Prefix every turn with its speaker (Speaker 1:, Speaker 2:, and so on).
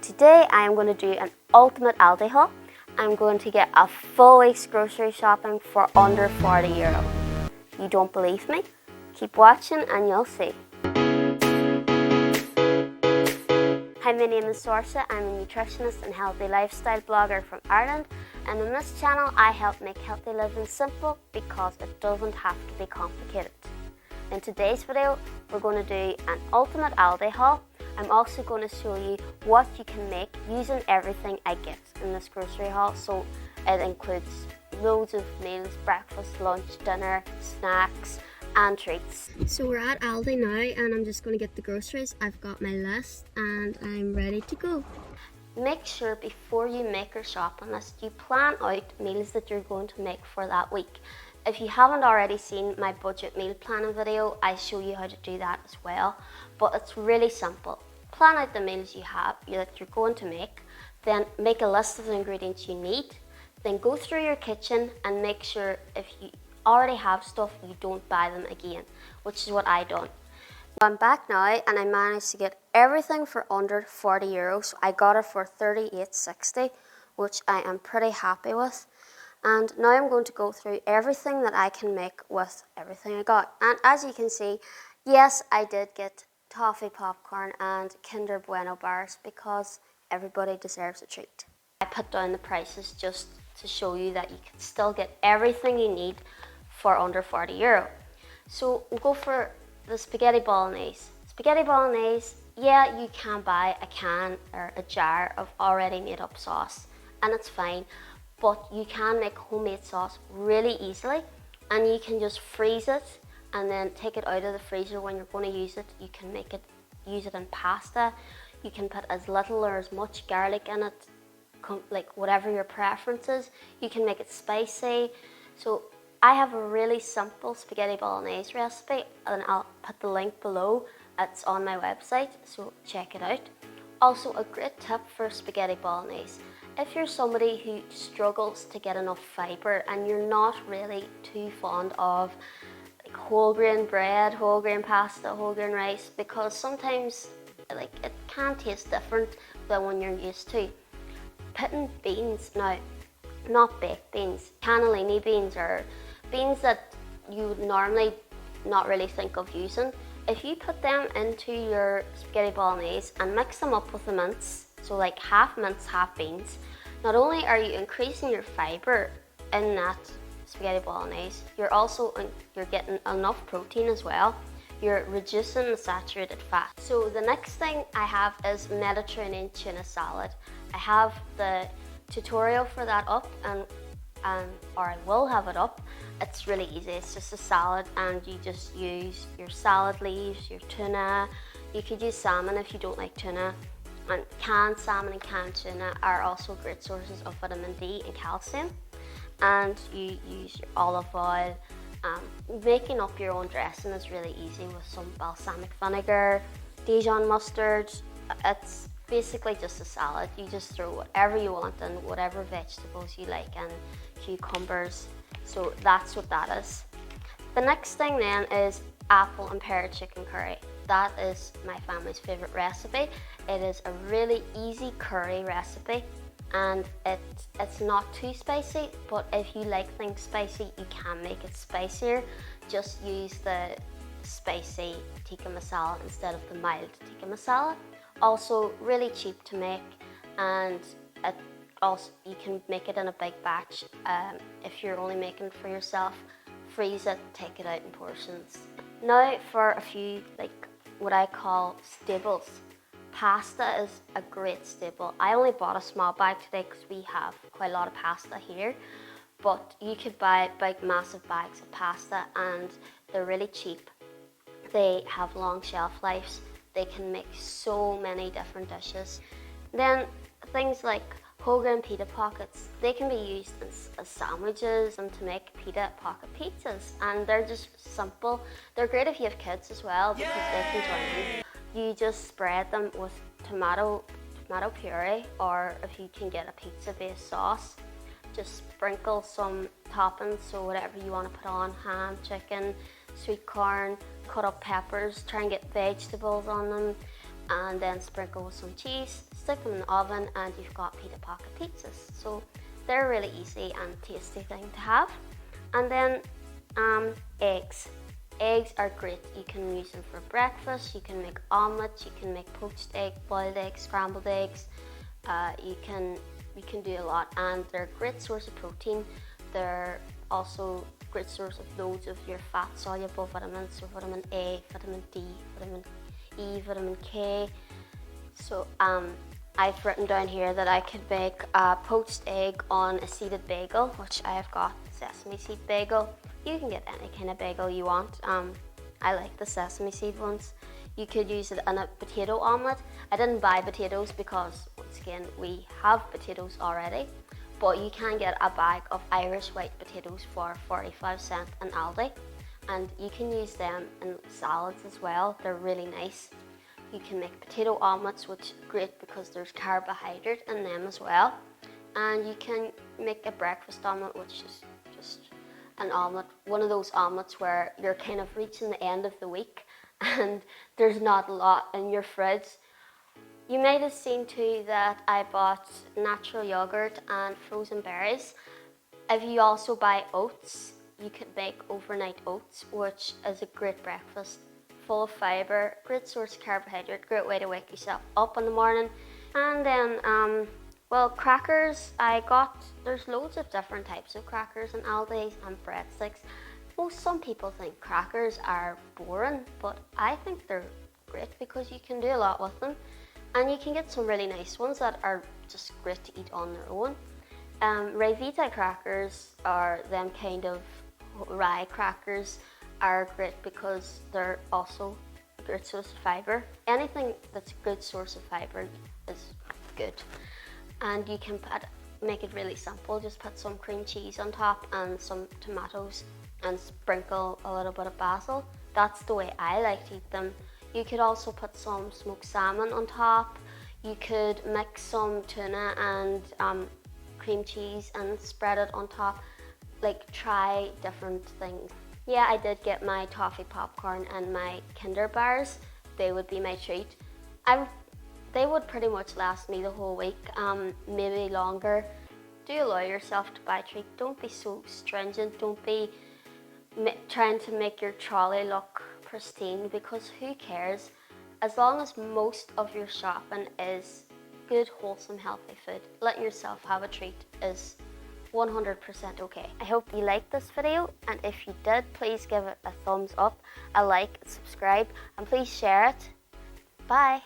Speaker 1: today I am going to do an ultimate Aldi haul. I'm going to get a full week's grocery shopping for under €40. You don't believe me? Keep watching and you'll see. Hi, my name is Sorcha. I'm a nutritionist and healthy lifestyle blogger from Ireland, and on this channel I help make healthy living simple because it doesn't have to be complicated. In today's video we're going to do an ultimate Aldi haul. I'm also going to show you what you can make using everything I get in this grocery haul. So it includes loads of meals, breakfast, lunch, dinner, snacks and treats. So we're at Aldi now and I'm just going to get the groceries. I've got my list and I'm ready to go. Make sure before you make your shopping list you plan out meals that you're going to make for that week. If you haven't already seen my budget meal planning video, I show you how to do that as well, but it's really simple. Plan out the meals that you're going to make, then make a list of the ingredients you need, then go through your kitchen and make sure if you already have stuff you don't buy them again, which is what I done. I'm back now and I managed to get everything for under €40. So I got it for $38.60, which I am pretty happy with. And now I'm going to go through everything that I can make with everything I got. And as you can see, yes, I did get toffee popcorn and Kinder Bueno bars because everybody deserves a treat. I put down the prices just to show you that you can still get everything you need for under €40. So we'll go for the spaghetti bolognese. Spaghetti bolognese, yeah, you can buy a can or a jar of already made up sauce and it's fine. But you can make homemade sauce really easily and you can just freeze it and then take it out of the freezer when you're going to use it. You can use it in pasta. You can put as little or as much garlic in it, like whatever your preference is. You can make it spicy. So I have a really simple spaghetti bolognese recipe and I'll put the link below. It's on my website, so check it out. Also, a great tip for spaghetti bolognese. If you're somebody who struggles to get enough fibre and you're not really too fond of like whole grain bread, whole grain pasta, whole grain rice, because sometimes like it can taste different than when you're used to. Putting beans, now not baked beans, cannellini beans or beans that you would normally not really think of using. If you put them into your spaghetti bolognese and mix them up with the mince, so like half mince, half beans, not only are you increasing your fibre in that spaghetti bolognese, you're getting enough protein as well. You're reducing the saturated fat. So the next thing I have is Melatonin tuna salad. I have the tutorial for that up or I will have it up. It's really easy. It's just a salad and you just use your salad leaves, your tuna. You could use salmon if you don't like tuna. And canned salmon and canned tuna are also great sources of vitamin D and calcium. And you use your olive oil. Making up your own dressing is really easy with some balsamic vinegar, Dijon mustard. It's basically just a salad. You just throw whatever you want and whatever vegetables you like and cucumbers. So that's what that is. The next thing then is apple and pear chicken curry. That is my family's favourite recipe. It is a really easy curry recipe and it's not too spicy, but if you like things spicy you can make it spicier. Just use the spicy tikka masala instead of the mild tikka masala. Also really cheap to make and you can make it in a big batch. If you're only making it for yourself, freeze it, take it out in portions. Now for a few what I call staples. Pasta is a great staple. I only bought a small bag today because we have quite a lot of pasta here, but you could buy big massive bags of pasta and they're really cheap. They have long shelf lives. They can make so many different dishes. Then things like whole grain pita pockets, they can be used as sandwiches and to make pita pocket pizzas, and they're just simple. They're great if you have kids as well because they can join in. You just spread them with tomato puree, or if you can get a pizza based sauce, just sprinkle some toppings, so whatever you want to put on, ham, chicken, sweet corn, cut up peppers, try and get vegetables on them, and then sprinkle with some cheese. stick them in the oven and you've got pita pocket pizzas. So they're a really easy and tasty thing to have. And then eggs. Eggs are great. You can use them for breakfast, you can make omelets, you can make poached egg, boiled eggs, scrambled eggs. You can do a lot, and they're a great source of protein. They're also a great source of loads of your fat soluble vitamins, so vitamin A, vitamin D, vitamin E, vitamin K. So I've written down here that I could make a poached egg on a seeded bagel, which I have got sesame seed bagel. You can get any kind of bagel you want. I like the sesame seed ones. You could use it in a potato omelette. I didn't buy potatoes because, once again, we have potatoes already. But you can get a bag of Irish white potatoes for 45 cents in Aldi. And you can use them in salads as well. They're really nice. You can make potato omelettes, which is great because there's carbohydrate in them as well. And you can make a breakfast omelette, which is just an omelette, one of those omelettes where you're kind of reaching the end of the week and there's not a lot in your fridge. You might have seen too that I bought natural yogurt and frozen berries. If you also buy oats, you could make overnight oats, which is a great breakfast, full of fibre, great source of carbohydrate, great way to wake yourself up in the morning. And then well, crackers, there's loads of different types of crackers in Aldi and breadsticks. Some people think crackers are boring, but I think they're great because you can do a lot with them. And you can get some really nice ones that are just great to eat on their own. Rye crackers are them kind of rye crackers are great because they're also a great source of fibre. Anything that's a good source of fibre is good. And you can make it really simple. Just put some cream cheese on top and some tomatoes and sprinkle a little bit of basil. That's the way I like to eat them. You could also put some smoked salmon on top. You could mix some tuna and cream cheese and spread it on top. Like, try different things. Yeah, I did get my toffee popcorn and my Kinder bars. They would be my treat. They would pretty much last me the whole week, maybe longer. Do allow yourself to buy a treat. Don't be so stringent. Don't be trying to make your trolley look pristine, because who cares? As long as most of your shopping is good, wholesome, healthy food, letting yourself have a treat is 100% okay. I hope you liked this video, and if you did, please give it a thumbs up, a like, subscribe, and please share it. Bye!